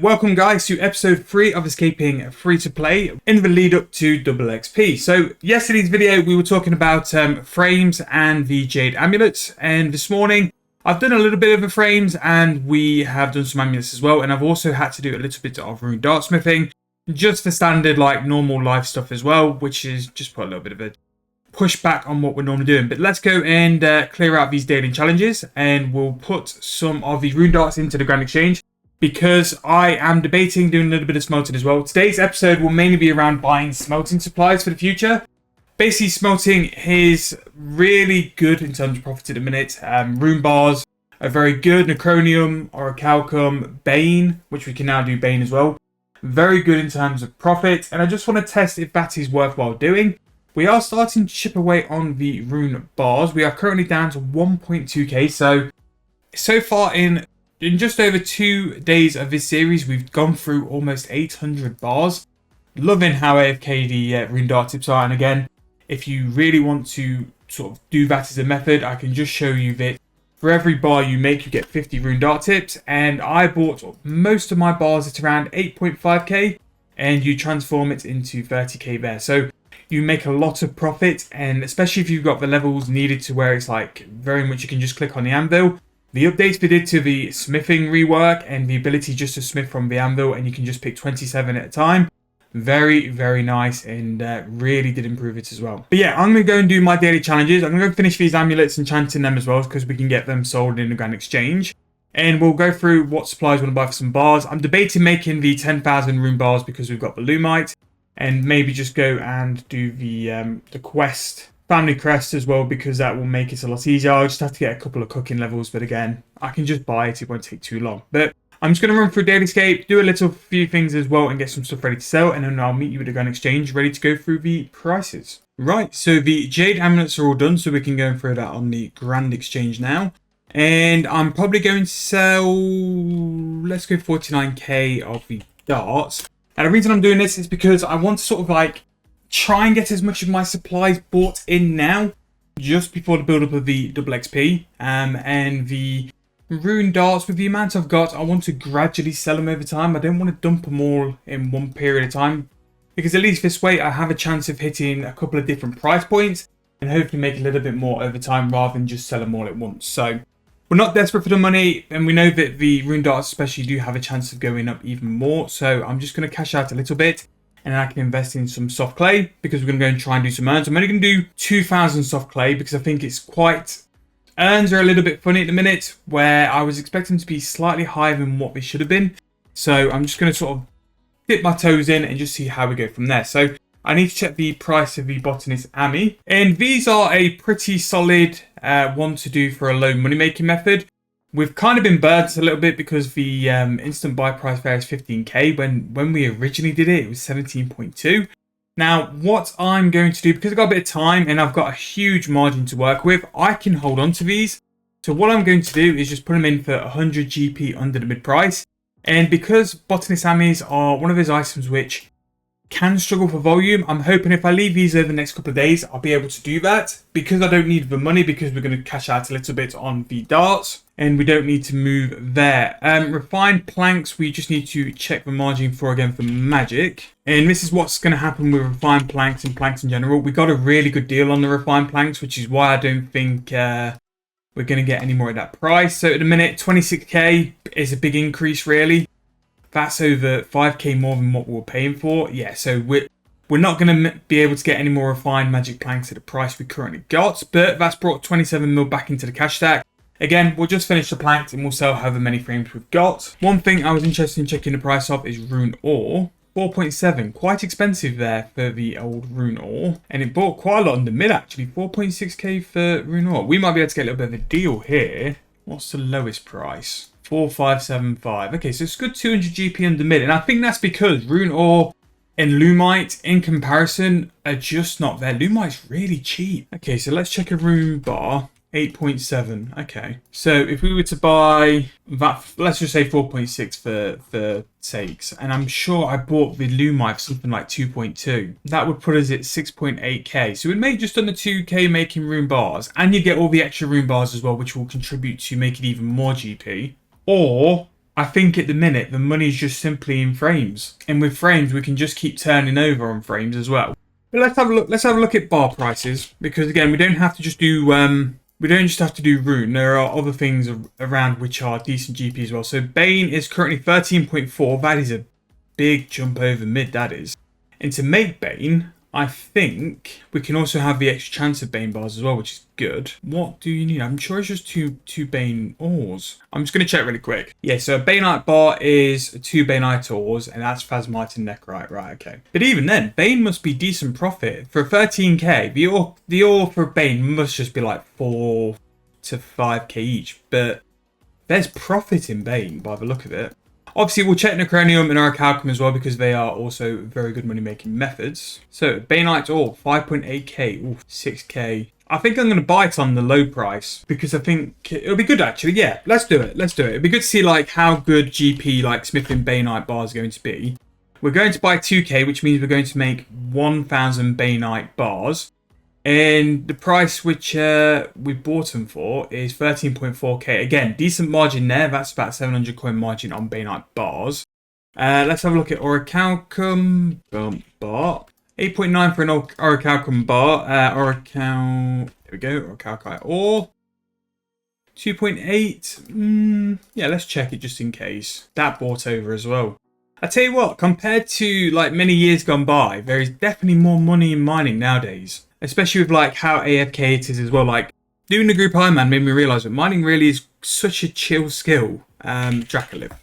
welcome guys to episode 3 of Escaping Free to Play in the lead up to double XP. So yesterday's video we were talking about frames and the Jade amulets, and this morning I've done a little bit of the frames and we have done some amulets as well, and I've also had to do a little bit of rune dart smithing, just the standard like normal life stuff as well, which is just put a little bit of a pushback on what we're normally doing. But let's go and clear out these daily challenges, and we'll put some of the rune darts into the Grand Exchange, because I am debating doing a little bit of smelting as well. Today's episode will mainly be around buying smelting supplies for the future. Basically, smelting is really good in terms of profit at the minute. Rune bars are very good. Necronium, Orichalcum, Bane, which we can now do Bane as well. Very good in terms of profit, and I just want to test if that is worthwhile doing. We are starting to chip away on the rune bars. We are currently down to 1.2k. So far in just over 2 days of this series, we've gone through almost 800 bars. Loving how AFK the rune dart tips are. And again, if you really want to sort of do that as a method, I can just show you that for every bar you make, you get 50 rune dart tips. And I bought most of my bars at around 8.5k, and you transform it into 30k there. So you make a lot of profit, and especially if you've got the levels needed to where it's like very much you can just click on the anvil. The updates they did to the smithing rework and the ability just to smith from the anvil, and you can just pick 27 at a time. Very, very nice, and really did improve it as well. But yeah, I'm going to go and do my daily challenges. I'm going to go finish these amulets and chanting them as well, because we can get them sold in the Grand Exchange. And we'll go through what supplies we want to buy for some bars. I'm debating making the 10,000 rune bars because we've got the Lumite, and maybe just go and do the quest, family crest as well, because that will make it a lot easier. I'll just have to get a couple of cooking levels, but again, I can just buy it. It won't take too long. But I'm just going to run through Dailyscape, do a few things as well, and get some stuff ready to sell, and then I'll meet you at the Grand Exchange ready to go through the prices. Right, so the Jade amulets are all done, so we can go through that on the Grand Exchange now. And I'm probably going to sell, let's go 49k of the darts. And the reason I'm doing this is because I want to sort of like try and get as much of my supplies bought in now, just before the build up of the double XP. And the rune darts, with the amount I've got, I want to gradually sell them over time. I don't want to dump them all in one period of time, because at least this way I have a chance of hitting a couple of different price points and hopefully make a little bit more over time rather than just sell them all at once. So we're not desperate for the money, and we know that the rune darts especially do have a chance of going up even more. So I'm just going to cash out a little bit, and then I can invest in some soft clay, because we're going to go and try and do some urns. I'm only going to do 2,000 soft clay because I think it's quite... Urns are a little bit funny at the minute, where I was expecting to be slightly higher than what they should have been. So I'm just going to sort of dip my toes in and just see how we go from there. So I need to check the price of the Buisness Ami. And these are a pretty solid one to do for a low money making method. We've kind of been burnt a little bit because the instant buy price there is 15k. When we originally did it, it was 17.2. Now, what I'm going to do, because I've got a bit of time and I've got a huge margin to work with, I can hold on to these. So what I'm going to do is just put them in for 100 GP under the mid price. And because Buisness Amis are one of those items which can struggle for volume, I'm hoping if I leave these over the next couple of days, I'll be able to do that, because I don't need the money, because we're going to cash out a little bit on the darts and we don't need to move there. Refined planks, we just need to check the margin for, again, for magic. And this is what's going to happen with refined planks and planks in general. We got a really good deal on the refined planks, which is why I don't think we're going to get any more at that price. So at the minute, 26k is a big increase, really. That's over 5k more than what we were paying for. Yeah, so we're not going to be able to get any more refined magic planks at the price we currently got, but that's brought 27 mil back into the cash stack. Again, we'll just finish the planks and we'll sell however many frames we've got. One thing I was interested in checking the price of is rune ore. 4.7, quite expensive there for the old rune ore, and it bought quite a lot under mid actually. 4.6k for rune ore. We might be able to get a little bit of a deal here. What's the lowest price? 4575. Okay, so it's good 200 GP under mid, and I think that's because rune ore and Lumite in comparison are just not there. Lumite's really cheap. Okay, so let's check a rune bar. 8.7. Okay, so if we were to buy that, let's just say 4.6 for sakes, and I'm sure I bought the Lumite for something like 2.2, that would put us at 6.8k. So we'd make just under 2k making rune bars, and you get all the extra rune bars as well, which will contribute to make it even more GP. Or I think at the minute the money's just simply in frames, and with frames we can just keep turning over on frames as well. But let's have a look. Let's have a look at bar prices, because again we don't have to just do we don't just have to do Rune. There are other things around which are decent GP as well. So Bane is currently 13.4. That is a big jump over mid. That is. And to make Bane, I think we can also have the extra chance of Bane bars as well, which is good. What do you need? I'm sure it's just two Bane ores. I'm just going to check really quick. Yeah, so a Baneite bar is 2 Baneite ores, and that's Phasmite and Necrite. Right, okay. But even then, Bane must be decent profit. For 13k, the ore for Bane must just be like 4 to 5k each. But there's profit in Bane by the look of it. Obviously, we'll check Necronium and Orichalcum as well, because they are also very good money-making methods. So, Baneite ore, 5.8k, ooh, 6k. I think I'm going to buy it on the low price, because I think it'll be good, actually. Yeah, let's do it. Let's do it. It'll be good to see like how good GP, like smithing Baneite bars are going to be. We're going to buy 2k, which means we're going to make 1,000 Baneite bars. And the price which we bought them for is 13.4k. Again, decent margin there. That's about 700 coin margin on Baneite bars. Let's have a look at Orichalcum bar. 8.9 for an Orichalcum bar. There we go. Orichalcite ore. 2.8. Yeah, let's check it just in case. That bought over as well. I tell you what, compared to like many years gone by, there is definitely more money in mining nowadays. Especially with like how AFK it is as well. Like doing the group Ironman made me realise that mining really is such a chill skill, Dracolith.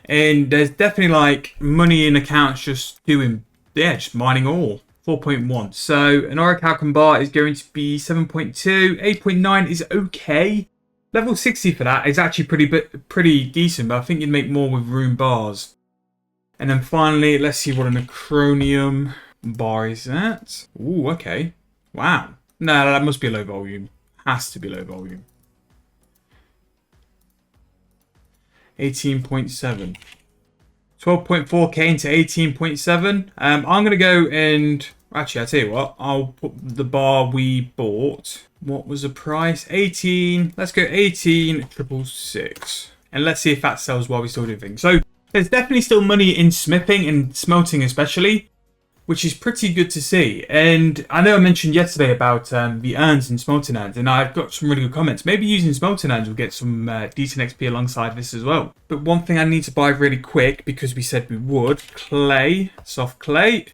And there's definitely like money in accounts just doing, yeah, just mining ore. 4.1. So an Orichalcum bar is going to be 7.2. 8.9 is okay. Level 60 for that is actually pretty decent, but I think you'd make more with Rune bars. And then finally, let's see what a Necronium bar is that. Ooh, okay. Wow. No, that must be a low volume. Has to be low volume. 18.7. 12.4k into 18.7. I'm going to go and... Actually, I'll tell you what. I'll put the bar we bought. What was the price? 18. Let's go 18,666. And let's see if that sells while we still do things. So, there's definitely still money in smithing and smelting especially, which is pretty good to see. And I know I mentioned yesterday about the Airz and Smelting Airz, and I've got some really good comments. Maybe using Smelting Airz will get some decent XP alongside this as well. But one thing I need to buy really quick, because we said we would, clay, soft clay.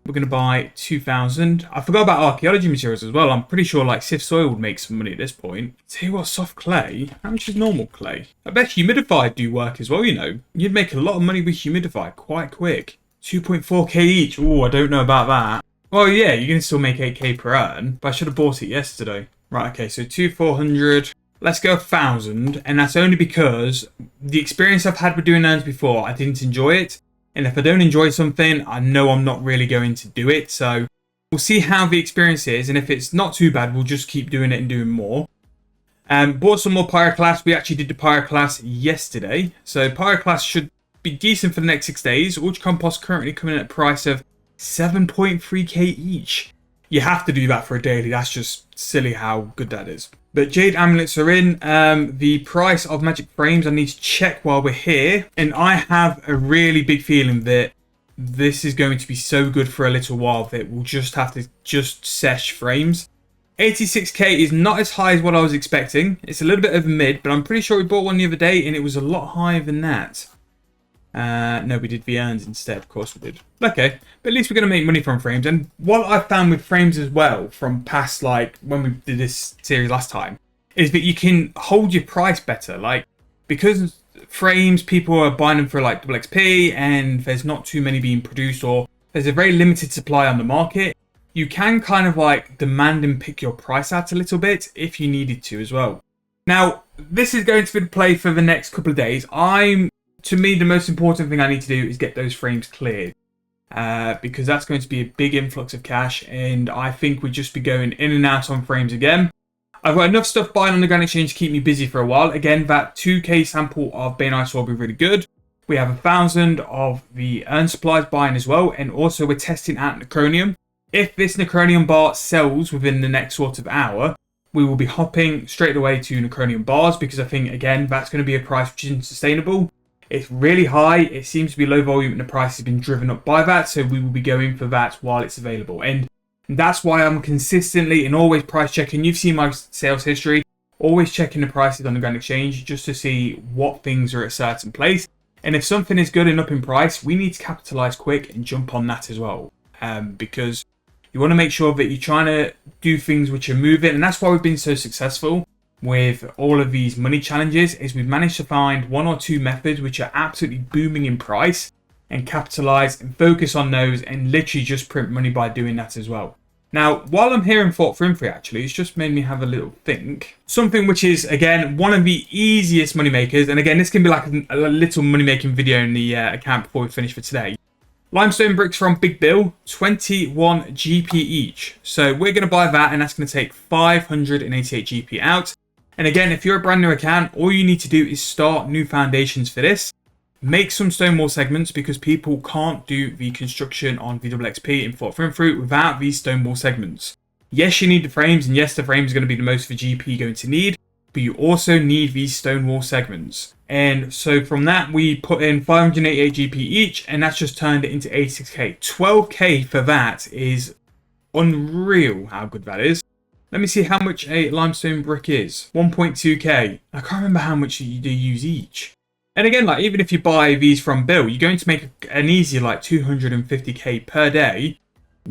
We're going to buy 2,000. I forgot about archaeology materials as well. I'm pretty sure like Sif Soil would make some money at this point. Tell you what, soft clay. How much is normal clay? I bet humidified do work as well, you know. You'd make a lot of money with humidified quite quick. 2.4k each. Oh, I don't know about that. Well, yeah, you can still make 8k per earn, but I should have bought it yesterday. Right, okay, so 2,400. Let's go 1,000, and that's only because the experience I've had with doing earns before, I didn't enjoy it. And if I don't enjoy something, I know I'm not really going to do it. So we'll see how the experience is, and if it's not too bad, we'll just keep doing it and doing more. Bought some more Pyroclast. We actually did the Pyroclast yesterday. So Pyroclast should be decent for the next 6 days. Ultra Compost currently coming at a price of 7.3k each. You have to do that for a daily. That's just silly how good that is. But Jade Amulets are in. The price of Magic Frames I need to check while we're here. And I have a really big feeling that this is going to be so good for a little while that we'll just have to just sesh frames. 86k is not as high as what I was expecting. It's a little bit over mid, but I'm pretty sure we bought one the other day and it was a lot higher than that. No, we did the Airz instead. Of course we did. Okay, but at least we're going to make money from frames. And what I've found with frames as well, from past, like, when we did this series last time, is that you can hold your price better. Like, because frames, people are buying them for, like, double XP, and there's not too many being produced, or there's a very limited supply on the market, you can kind of, like, demand and pick your price out a little bit if you needed to as well. Now, this is going to be the play for the next couple of days. To me, the most important thing I need to do is get those frames cleared. Because that's going to be a big influx of cash, and I think we'd just be going in and out on frames again. I've got enough stuff buying on the Grand Exchange to keep me busy for a while. Again, that 2k sample of Baneite will be really good. We have 1,000 of the Earn supplies buying as well, and also we're testing out Necronium. If this Necronium bar sells within the next sort of hour, we will be hopping straight away to Necronium bars, because I think, again, that's going to be a price which isn't sustainable. It's really high. It seems to be low volume and the price has been driven up by that. So we will be going for that while it's available. And that's why I'm consistently and always price checking. You've seen my sales history. Always checking the prices on the Grand Exchange just to see what things are at a certain place. And if something is good and up in price, we need to capitalize quick and jump on that as well. Because you want to make sure that you're trying to do things which are moving. And that's why we've been so successful with all of these money challenges, is we've managed to find one or two methods which are absolutely booming in price and capitalize and focus on those and literally just print money by doing that as well. Now, while I'm here in Fort Frimfree, actually, it's just made me have a little think. Something which is, again, one of the easiest money makers, and again, this can be like a little money making video in the account before we finish for today. Limestone bricks from Big Bill, 21 GP each. So we're going to buy that, and that's going to take 588 GP out. And again, if you're a brand new account, all you need to do is start new foundations for this. Make some stone wall segments, because people can't do the construction on VXP in Fort Frimfree without these stone wall segments. Yes, you need the frames, and yes, the frames are going to be the most for GP you're going to need, but you also need these stone wall segments. And so from that, we put in 588 GP each, and that's just turned it into 86k. 12k for that is unreal how good that is. Let me see how much a limestone brick is. 1.2k. I can't remember how much you do use each. And again, like, even if you buy these from Bill, you're going to make an easy like 250k per day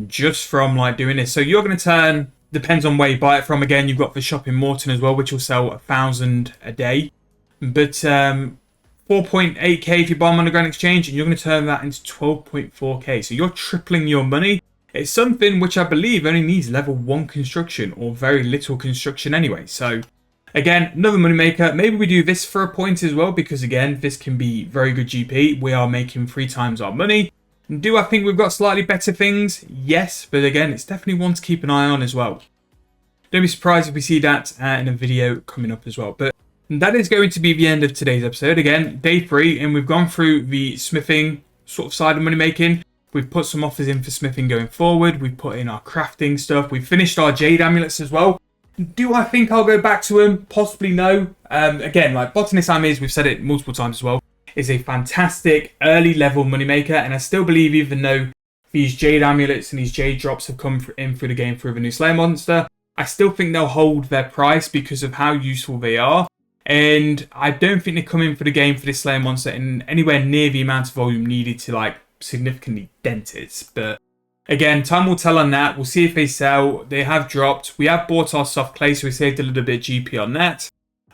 just from like doing this. So you're going to turn, depends on where you buy it from. Again, you've got the shop in Morton as well, which will sell 1,000 a day. But 4.8k if you buy them on the Grand Exchange, and you're going to turn that into 12.4k. So you're tripling your money. It's something which I believe only needs level 1 construction, or very little construction anyway. So again, another money maker. Maybe we do this for a point as well, because again, this can be very good GP. We are making 3 times our money. Do I think we've got slightly better things? Yes, but again, it's definitely one to keep an eye on as well. Don't be surprised if we see that in a video coming up as well. But that is going to be the end of today's episode. Again, day 3, and we've gone through the smithing sort of side of money making. We've put some offers in for smithing going forward. We've put in our crafting stuff. We've finished our jade amulets as well. Do I think I'll go back to them? Possibly no. Again, like Botanist Airz, we've said it multiple times as well, is a fantastic early level moneymaker. And I still believe, even though these jade amulets and these jade drops have come in through the game through the new Slayer monster, I still think they'll hold their price because of how useful they are. And I don't think they come in for the game for this Slayer monster in anywhere near the amount of volume needed to like significantly dent it. But again, time will tell on that. We'll see if they sell. They have dropped. We have bought our soft clay, so we saved a little bit of GP on that.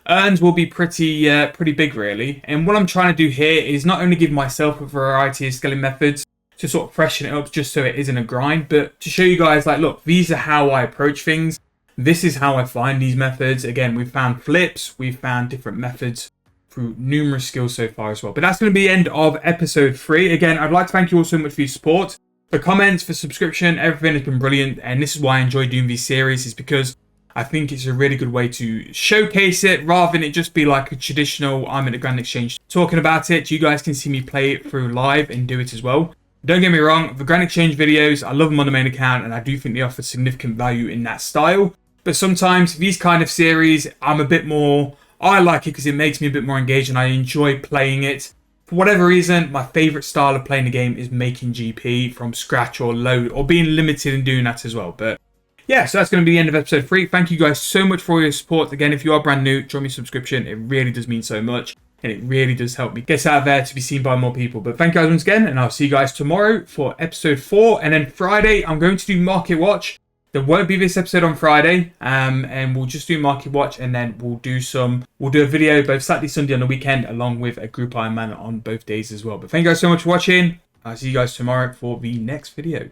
Earns will be pretty big, really. And what I'm trying to do here is not only give myself a variety of scaling methods to sort of freshen it up just so it isn't a grind, but to show you guys, like, look, these are how I approach things. This is how I find these methods. Again, we've found flips. We've found different methods through numerous skills so far as well. But that's going to be the end of episode 3. Again, I'd like to thank you all so much for your support. For comments, for subscription, everything has been brilliant. And this is why I enjoy doing these series, is because I think it's a really good way to showcase it rather than it just be like a traditional, I'm at the Grand Exchange talking about it. You guys can see me play it through live and do it as well. Don't get me wrong, the Grand Exchange videos, I love them on the main account, and I do think they offer significant value in that style. But sometimes these kind of series, I'm a bit more, I like it because it makes me a bit more engaged and I enjoy playing it. For whatever reason, my favourite style of playing the game is making GP from scratch or load, or being limited and doing that as well. But yeah, so that's going to be the end of episode 3. Thank you guys so much for your support. Again, if you are brand new, join me subscription. It really does mean so much, and it really does help me get out there to be seen by more people. But thank you guys once again, and I'll see you guys tomorrow for episode 4. And then Friday, I'm going to do Market Watch. There won't be this episode on Friday, and we'll just do Market Watch, and then we'll do a video both Saturday, Sunday on the weekend, along with a group Ironman on both days as well. But thank you guys so much for watching. I'll see you guys tomorrow for the next video.